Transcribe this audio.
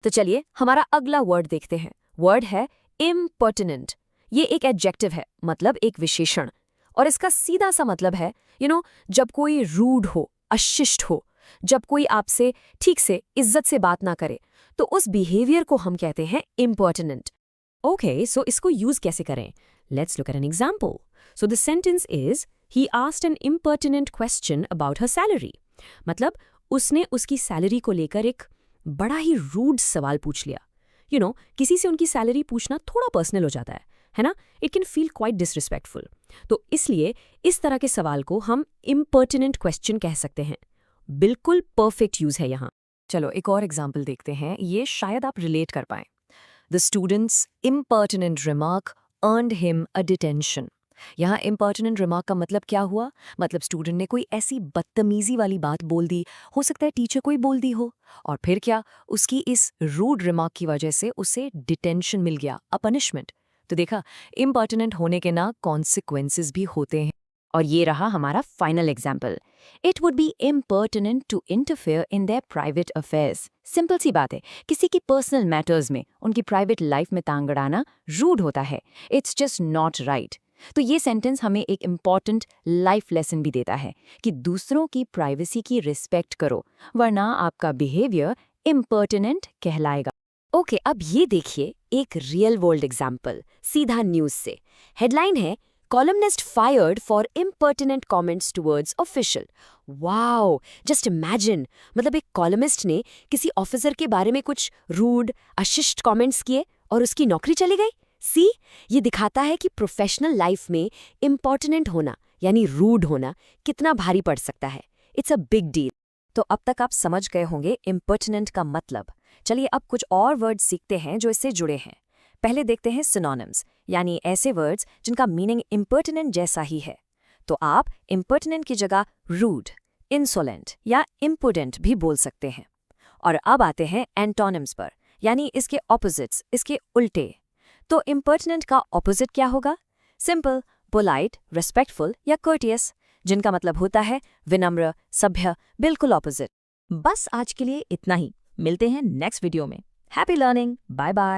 तो चलिए हमारा अगला वर्ड देखते हैं। वर्ड है इम्पर्टिनेंट। ये एक एडजेक्टिव है, मतलब एक विशेषण, और इसका सीधा सा मतलब है जब कोई रूड हो, अशिष्ट हो, जब कोई आपसे ठीक से इज्जत से बात ना करे, तो उस बिहेवियर को हम कहते हैं इम्पर्टिनेंट। ओके, सो इसको यूज कैसे करें? Let's look at an example. So the sentence is he asked an impertinent question about her salary. मतलब उसने उसकी सैलरी को लेकर एक बड़ा ही रूड सवाल पूछ लिया। किसी से उनकी सैलरी पूछना थोड़ा पर्सनल हो जाता है ना? It can feel quite disrespectful. तो इसलिए इस तरह के सवाल को हम इम्पर्टिनेंट क्वेश्चन कह सकते हैं। बिल्कुल परफेक्ट यूज है यहाँ। चलो एक और एग्जाम्पल देखते हैं, ये शायद आप रिलेट कर पाएं। The students impertinent remark earned him a detention. यहाँ इम्पर्टिनेंट रिमार्क का मतलब क्या हुआ? मतलब स्टूडेंट ने कोई ऐसी बदतमीजी वाली बात बोल दी, हो सकता है टीचर कोई बोल दी हो, और फिर क्या, उसकी इस रूड रिमार्क की वजह से उसे डिटेंशन मिल गया, अ पनिशमेंट। तो देखा, इम्पर्टिनेंट होने के ना कॉन्सिक्वेंसेस भी होते हैं। और ये रहा हमारा final example. It would be impertinent to interfere in their private affairs. Simple सी बात है, किसी की पर्सनल मैटर्स में, उनकी प्राइवेट लाइफ में टांग अड़ाना रूड होता है। It's just not right. तो ये सेंटेंस हमें एक इम्पॉर्टेंट लाइफ लेसन भी देता है कि दूसरों की प्राइवेसी की रिस्पेक्ट करो, वरना आपका बिहेवियर इम्पर्टिनेंट कहलाएगा। ओके, अब ये देखिए एक रियल वर्ल्ड एग्जाम्पल, सीधा न्यूज से। हेडलाइन है, columnist fired for impertinent comments towards official. Wow, just imagine, मतलब एक कॉलमिस्ट ने किसी ऑफिसर के बारे में कुछ रूड, अशिष्ट कमेंट्स किए और उसकी नौकरी चली गई। सी, ये दिखाता है कि प्रोफेशनल लाइफ में इम्पर्टिनेंट होना यानी रूड होना कितना भारी पड़ सकता है। It's a big deal. तो अब तक आप समझ गए होंगे इम्पर्टिनेंट का मतलब। चलिए अब कुछ और वर्ड्स सीखते हैं जो इससे जुड़े हैं। पहले देखते हैं सिनोनिम्स, यानी ऐसे वर्ड्स जिनका मीनिंग इम्पर्टिनेंट जैसा ही है। तो आप इम्पर्टिनेंट की जगह रूड, इंसोलेंट या इम्पुडेंट भी बोल सकते हैं। और अब आते हैं एंटोनिम्स पर, यानी इसके ऑपोजिट्स, इसके उल्टे। तो इम्पर्टिनेंट का ऑपोजिट क्या होगा? सिंपल, पोलाइट, रिस्पेक्टफुल या कर्टियस, जिनका मतलब होता है विनम्र, सभ्य, बिल्कुल ऑपोजिट। बस आज के लिए इतना ही। मिलते हैं नेक्स्ट वीडियो में। Happy learning, bye bye.